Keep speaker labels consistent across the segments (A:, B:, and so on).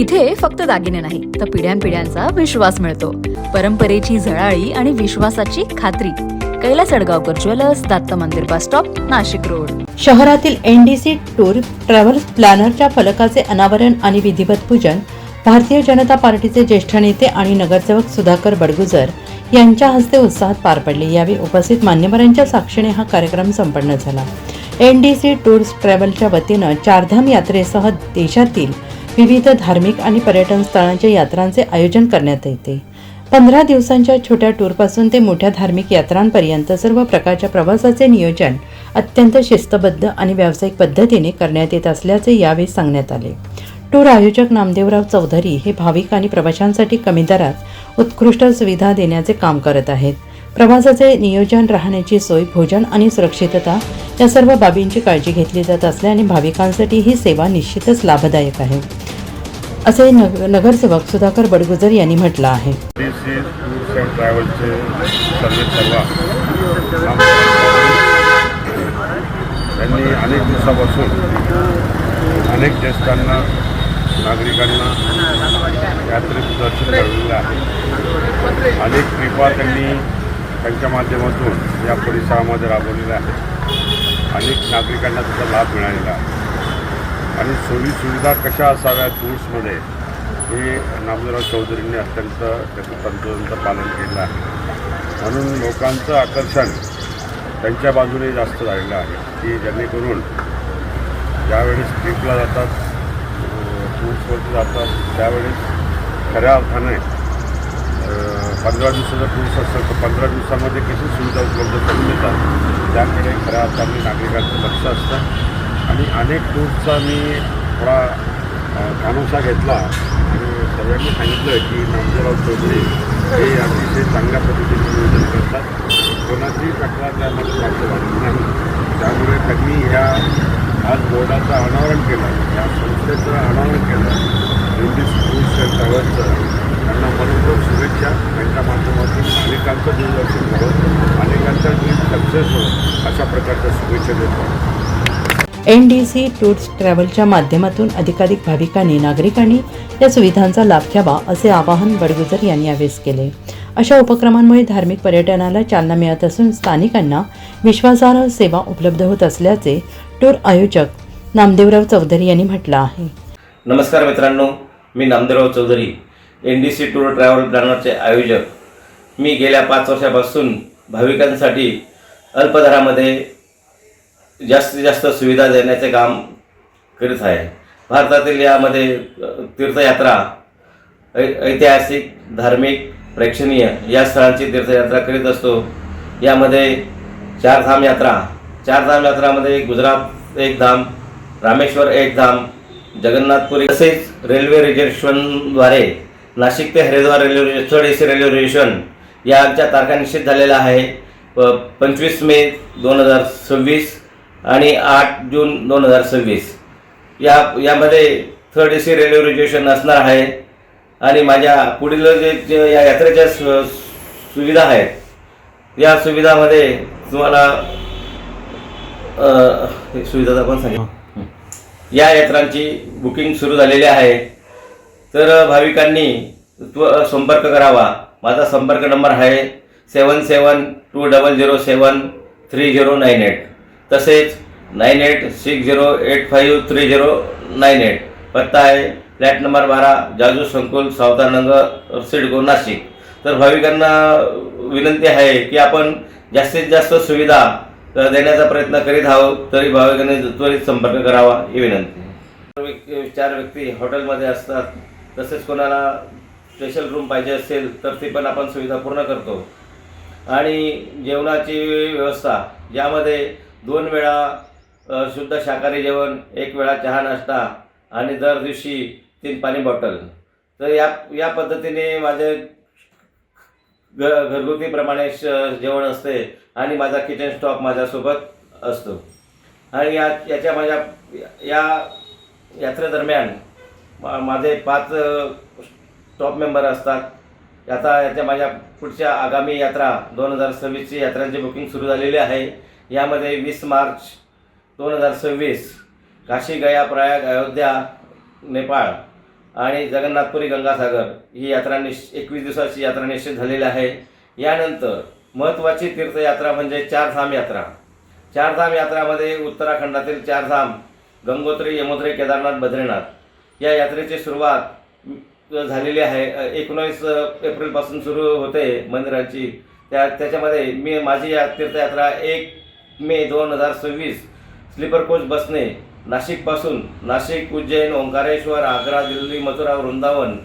A: इथे फक्त दागिने नाही तर पिढ्यानपिढ्यांचा विश्वास मिळतो. परंपरेची झळाळी आणि विश्वासाची खात्री. कैलास अडगावकर ज्वेलर्स, दत्त मंदिर बस स्टॉप, नाशिक रोड.
B: शहरातील एनडीसी टूर ट्रॅव्हल्स प्लॅनरच्या फलकाचे अनावरण आणि विधिवत पूजन भारतीय जनता पार्टीचे ज्येष्ठ नेते आणि नगरसेवक सुधाकर बडगुजर यांच्या हस्ते उत्साहात पार पडले. यावेळी उपस्थित मान्यवरांच्या साक्षीने हा कार्यक्रम संपन्न झाला. एनडीसी टूर्स ट्रॅव्हलच्या वतीनं चारधाम यात्रेसह देशातील विविध धार्मिक आणि पर्यटन स्थळांच्या यात्रांचे आयोजन करण्यात येते. 15 दिवसांच्या छोट्या टूरपासून ते मोठ्या धार्मिक यात्रांपर्यंत सर्व प्रकारच्या प्रवासाचे नियोजन अत्यंत शिस्तबद्ध आणि व्यावसायिक पद्धतीने करण्यात येत असल्याचे यावेळी सांगण्यात आले. टूर आयोजक नामदेवराव चौधरी हे भाविक आणि प्रवाशांसाठी कमी दरात उत्कृष्ट सुविधा देण्याचे काम करत आहेत. प्रवासाचे नियोजन, राहण्याची सोय, भोजन आणि सुरक्षितता या सर्व बाबींची काळजी घेतली जात असल्याने भाविकांसाठी ही सेवा निश्चितच लाभदायक आहे, असे नगरसेवक सुधाकर बडगुजर यांनी म्हटलं आहे.
C: एनडीसी टूर्स अँड ट्रॅव्हल्सचे त्यांनी अनेक दिवसापासून अनेक ज्येष्ठांना, नागरिकांना यात्रेचं दर्शन घडवलेलं आहे. अनेक ट्रिपा त्यांनी त्यांच्या माध्यमातून या परिसरामध्ये राबवलेल्या आहेत. अनेक नागरिकांना त्याचा लाभ मिळालेला आहे. आणि सोयीसुविधा कशा असाव्या टूर्समध्ये हे नामदेवराव चौधरींनी अत्यंत त्याचं तंतोतंत पालन केलं आहे. म्हणून लोकांचं आकर्षण त्यांच्या बाजूने जास्त झालेलं आहे की जेणेकरून ज्यावेळेस ट्रिपला जातात, टूर्सवरती जातात, त्यावेळेस खऱ्या अर्थाने 15 दिवसाचा टूर्स असेल तर 15 दिवसामध्ये कशी सुविधा उपलब्ध करून देतात त्याकडे खऱ्या अर्थाने नागरिकांचं लक्ष असतं. आणि अनेक टूर्सचा मी थोडा कानोसा घेतला आणि सगळ्यांनी सांगितलं की नामदेवराव चौधरी हे अतिशय चांगल्या पद्धतीने नियोजन करतात. कोणाची तक्रार त्यामध्ये प्राप्त झाली नाही. त्यामुळे त्यांनी ह्या आज बोर्डाचं अनावरण केलं, या संस्थेचं अनावरण केलं. एनडीसी टूर्स अँड ट्रॅव्हल्सचं त्यांना मनपूर्वक शुभेच्छा. त्यांच्या माध्यमातून अनेकांचं दूरदर्शन व्हावं, अनेकांचा ट्रिप सक्सेस हो, अशा प्रकारच्या शुभेच्छा देतो.
B: एनडीसी टूर्स ट्रॅव्हलच्या माध्यमातून अधिकाधिक भाविकांनी, नागरिकांनी या सुविधांचा लाभ घ्यावा असे आवाहन बडगुजर यांनी यावेळी केले. अशा उपक्रमांमुळे धार्मिक पर्यटनाला चालना मिळत असून स्थानिकांना विश्वासार्ह सेवा उपलब्ध होत असल्याचे टूर आयोजक नामदेवराव चौधरी यांनी म्हटलं आहे.
D: नमस्कार मित्रांनो, मी Namdevrao Chaudhari, NDC tour travel प्लॅनरचे आयोजक. मी गेल्या 5 वर्षापासून भाविकांसाठी अल्पदरामध्ये जास्तीत जास्त सुविधा देण्याचे काम करीत आहे. भारतातील यामध्ये तीर्थयात्रा, ऐतिहासिक, धार्मिक, प्रेक्षणीय या स्थळांची तीर्थयात्रा करीत असतो. यामध्ये चारधाम यात्रामध्ये गुजरात एक धाम, रामेश्वर एक धाम, जगन्नाथपुरी, तसेच रेल्वे रिझर्वेशनद्वारे नाशिक ते Haridwar railway third AC railway reservation यांच्या तारखा निश्चित झालेल्या आहे. 25 मे 2026 आणि 8 जून 2026 यामध्ये थर्ड एसी रेल्वे रिझर्वेशन असणार आहे. आणि माझ्या पुढील जे या यात्रेच्या सुविधा आहेत, या सुविधामध्ये तुम्हाला सुविधा आपण सांगितलं. या यात्रांची बुकिंग सुरू झालेली आहे, तर भाविकांनी संपर्क करावा. माझा संपर्क नंबर आहे 7720073098, तसेच 9860853098. पत्ता आहे फ्लॅट नंबर 12, जाजू संकुल, सावतारनगर, सिडको, नाशिक. तर भाविकांना विनंती आहे की आपण जास्तीत जास्त सुविधा देण्याचा प्रयत्न करीत आहोत, तरी भाविकांनी त्वरित संपर्क करावा ही विनंती. 4 व्यक्ती हॉटेलमध्ये असतात, तसेच कोणाला स्पेशल रूम पाहिजे असेल तर ती पण आपण सुविधा पूर्ण करतो. आणि जेवणाची व्यवस्था, ज्यामध्ये 2 वेळा शुद्ध शाकाहारी जेवण, 1 वेळा चहा नाश्ता आणि दर दिवशी 3 पाणी बॉटल. तर या पद्धतीने माझे घरगुतीप्रमाणे जेवण असते आणि माझा किचन स्टॉक माझ्यासोबत असतो. आणि याच्या माझ्या या यात्रेदरम्यान माझे 5 स्टॉप मेंबर असतात. आता याच्या माझ्या पुढच्या आगामी यात्रा 2026ची यात्रांची बुकिंग सुरू झालेली आहे. यामध्ये 20 मार्च 2026 काशी, गया, प्रयाग, अयोध्या, नेपाळ आणि जगन्नाथपुरी गंगासागर ही यात्रा 21 दिवसाची यात्रा निश्चित झालेली आहे. यानंतर महत्त्वाची तीर्थयात्रा म्हणजे चारधाम यात्रा. चारधाम यात्रामध्ये उत्तराखंडातील चारधाम गंगोत्री, यमुनोत्री, केदारनाथ, बद्रीनाथ या यात्रेची सुरुवात झालेली आहे. 19 एप्रिलपासून सुरू होते मंदिराची. त्याच्यामध्ये माझी या तीर्थयात्रा 1 मे 2026 स्लीपर कोच बसने नाशिकपासून नाशिक, उज्जैन, ओंकारेश्वर, आग्रा, दिल्ली, मथुरा, वृंदावन,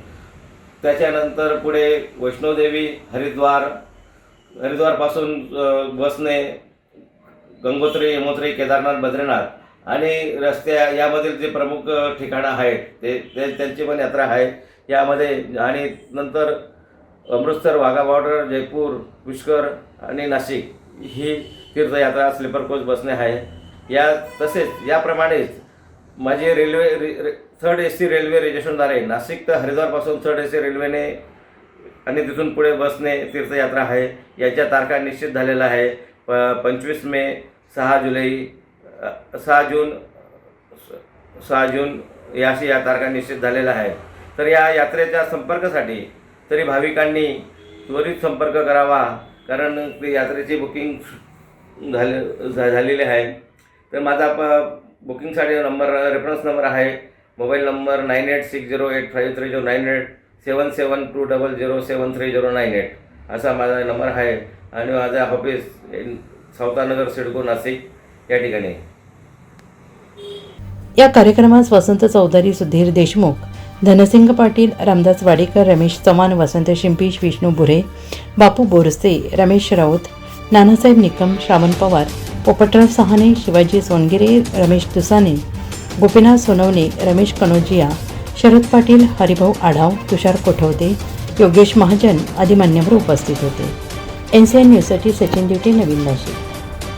D: त्याच्यानंतर पुढे वैष्णोदेवी, हरिद्वारपासून बसने गंगोत्री, यमुनोत्री, केदारनाथ, बद्रीनाथ आणि यामधील जे प्रमुख ठिकाणं आहेत त्यांची पण यात्रा आहे यामध्ये. आणि नंतर अमृतसर, वाघा बॉर्डर, जयपूर, पुष्कर आणि नाशिक ही तीर्थयात्रा स्लीपर कोच बसने आहे. तसेच याप्रमाणेच माझी रेल्वे 3rd AC रेल्वे रिजर्वेशनद्वारे नाशिक ते हरिद्वारपासून 3rd AC रेल्वेने आणि तिथून पुढे बसने तीर्थयात्रा आहे. याच्या तारखा निश्चित झालेल्या आहे. 25 मे, 6 जुलै, 6 जून याशी या तारखा निश्चित झालेल्या आहेत. तर या यात्रेच्या संपर्कासाठी तरी भाविकांनी त्वरित संपर्क करावा, कारण यात्रेची बुकिंग झालेली आहे. तर माझा बुकिंगसाठी रेफरन्स नंबर आहे मोबाईल नंबर 9860853098 7720073098 असा माझा नंबर आहे. आणि माझा ऑफिस सावतानगर, सिडको, नाशिक या ठिकाणी.
B: या कार्यक्रमास वसंत चौधरी, सुधीर देशमुख, धनसिंग पाटील, रामदास वाडेकर, रमेश चव्हाण, वसंत शिंपीश, विष्णू बुरे, बापू बोरसे, रमेश राऊत, नानासाहेब निकम, श्रावण पवार, पोपटराव सहाने, शिवाजी सोनगिरे, रमेश तुसाने, गोपीनाथ सोनवणे, रमेश कनोजिया, शरद पाटील, हरिभाऊ आढाव, तुषार कोठवते, योगेश महाजन आदी मान्यवर उपस्थित होते. NCN न्यूजसाठी सचिन दिवटे, नवीन नाशिक.